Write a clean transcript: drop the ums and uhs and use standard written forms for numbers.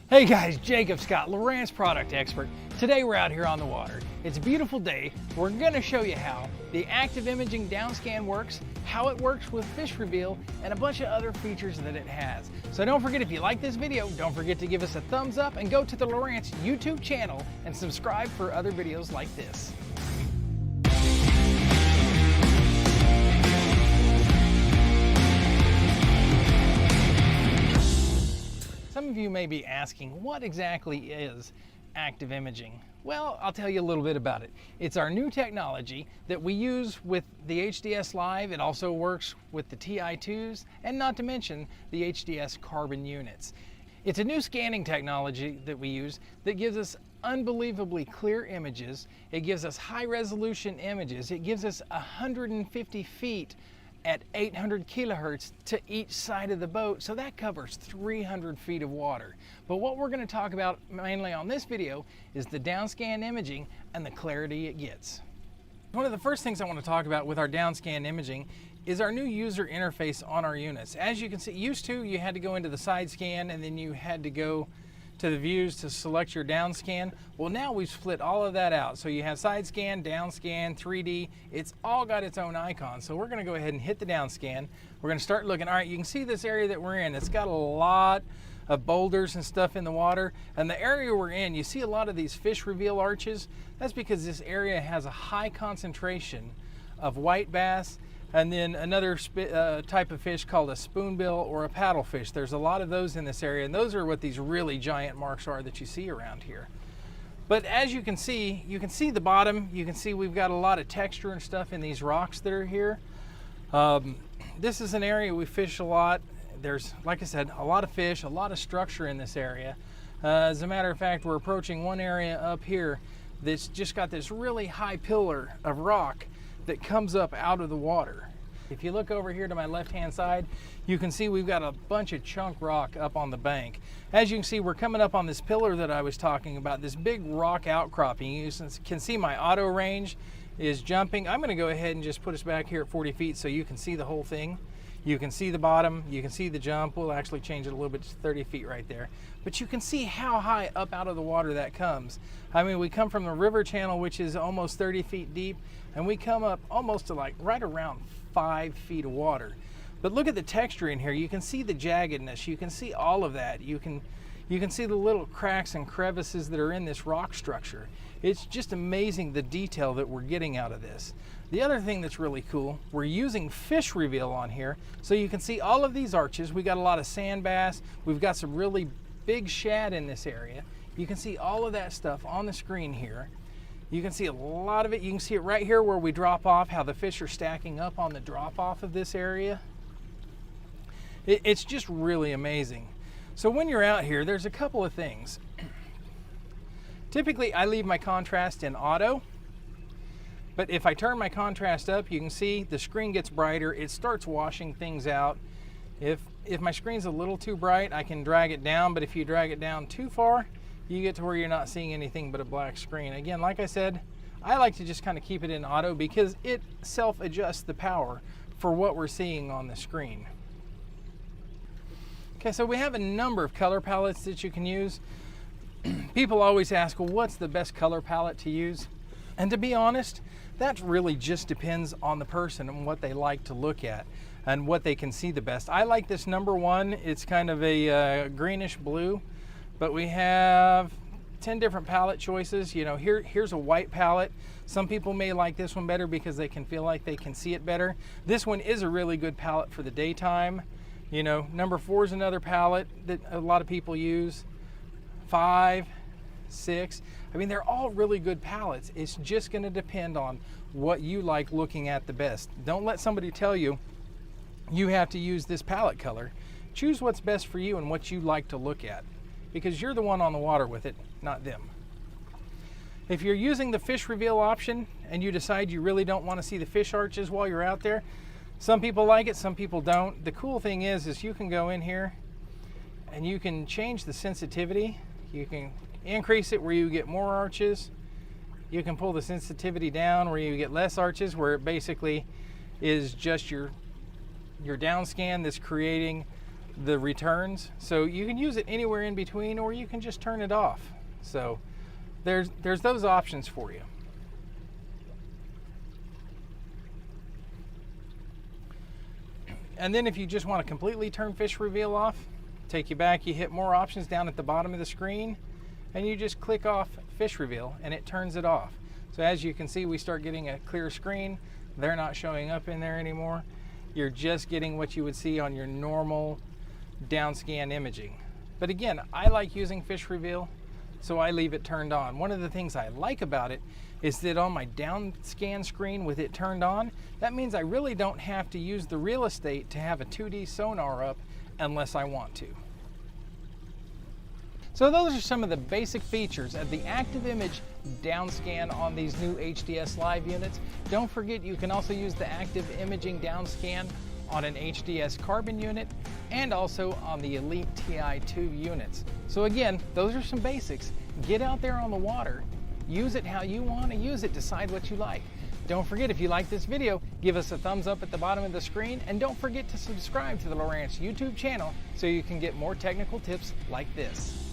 Hey guys, Jacob Scott, Lowrance product expert. Today we're out here on the water. It's a beautiful day. We're going to show you how the active imaging downscan works, how it works with fish reveal, and a bunch of other features that it has. So don't forget, if you like this video, don't forget to give us a thumbs up and go to the Lowrance YouTube channel and subscribe for other videos like this. Some of you may be asking, what exactly is active imaging? Well, I'll tell you a little bit about it. It's our new technology that we use with the HDS Live. It also works with the TI2s, and not to mention the HDS carbon units. It's a new scanning technology that we use that gives us unbelievably clear images. It gives us high resolution images. It gives us 150 feet at 800 kilohertz to each side of the boat, so that covers 300 feet of water. But what we're going to talk about mainly on this video is the downscan imaging and the clarity it gets. One of the first things I want to talk about with our downscan imaging is our new user interface on our units. As you can see, used to you had to go into the side scan and then you had to go to the views to select your down scan. Well, now we've split all of that out. So you have side scan, down scan, 3D. It's all got its own icon. So we're going to go ahead and hit the down scan. We're going to start looking. All right, you can see this area that we're in. It's got a lot of boulders and stuff in the water. And the area we're in, you see a lot of these fish reveal arches. That's because this area has a high concentration of white bass, and then another type of fish called a spoonbill or a paddlefish. There's a lot of those in this area, and those are what these really giant marks are that you see around here. But as you can see the bottom. You can see we've got a lot of texture and stuff in these rocks that are here. This is an area we fish a lot. There's, like I said, a lot of fish, a lot of structure in this area. As a matter of fact, we're approaching one area up here that's just got this really high pillar of rock that comes up out of the water. If you look over here to my left-hand side, you can see we've got a bunch of chunk rock up on the bank. As you can see, we're coming up on this pillar that I was talking about, this big rock outcropping. You can see my auto range is jumping. I'm going to go ahead and just put us back here at 40 feet so you can see the whole thing. You can see the bottom, you can see the jump. We'll actually change it a little bit to 30 feet right there. But you can see how high up out of the water that comes. I mean, we come from the river channel, which is almost 30 feet deep, and we come up almost to like right around 5 feet of water. But look at the texture in here. You can see the jaggedness. You can see all of that. You can see the little cracks and crevices that are in this rock structure. It's just amazing the detail that we're getting out of this. The other thing that's really cool, we're using fish reveal on here, so you can see all of these arches. We got a lot of sand bass. We've got some really big shad in this area. You can see all of that stuff on the screen here. You can see a lot of it. You can see it right here where we drop off, how the fish are stacking up on the drop off of this area. It's just really amazing. So when you're out here, there's a couple of things. Typically, I leave my contrast in auto, but if I turn my contrast up, you can see the screen gets brighter. It starts washing things out. If my screen's a little too bright, I can drag it down, but if you drag it down too far, you get to where you're not seeing anything but a black screen. Again, like I said, I like to just kind of keep it in auto because it self-adjusts the power for what we're seeing on the screen. Okay, so we have a number of color palettes that you can use. People always ask, well, what's the best color palette to use? And to be honest, that really just depends on the person and what they like to look at and what they can see the best. I like this number one. It's kind of a greenish blue, but we have 10 different palette choices. You know, here's a white palette. Some people may like this one better because they can feel like they can see it better. This one is a really good palette for the daytime. You know, number 4 is another palette that a lot of people use. 5, 6. I mean, they're all really good palettes. It's just going to depend on what you like looking at the best. Don't let somebody tell you you have to use this palette color. Choose what's best for you and what you like to look at, because you're the one on the water with it, not them. If you're using the fish reveal option and you decide you really don't want to see the fish arches while you're out there, some people like it, some people don't. The cool thing is you can go in here and you can change the sensitivity. You can increase it where you get more arches. You can pull the sensitivity down where you get less arches, where it basically is just your down scan that's creating the returns. So you can use it anywhere in between, or you can just turn it off. So there's those options for you. And then if you just want to completely turn fish reveal off, take you back, you hit more options down at the bottom of the screen, and you just click off fish reveal and it turns it off. So as you can see, we start getting a clear screen. They're not showing up in there anymore. You're just getting what you would see on your normal down scan imaging. But again, I like using fish reveal, so I leave it turned on. One of the things I like about it is that on my down scan screen with it turned on, that means I really don't have to use the real estate to have a 2D sonar up unless I want to. So those are some of the basic features of the active image down scan on these new HDS Live units. Don't forget, you can also use the active imaging down scan on an HDS Carbon unit and also on the Elite TI2 units. So again, those are some basics. Get out there on the water, use it how you want to use it, decide what you like. Don't forget, if you like this video, give us a thumbs up at the bottom of the screen, and don't forget to subscribe to the Lowrance YouTube channel so you can get more technical tips like this.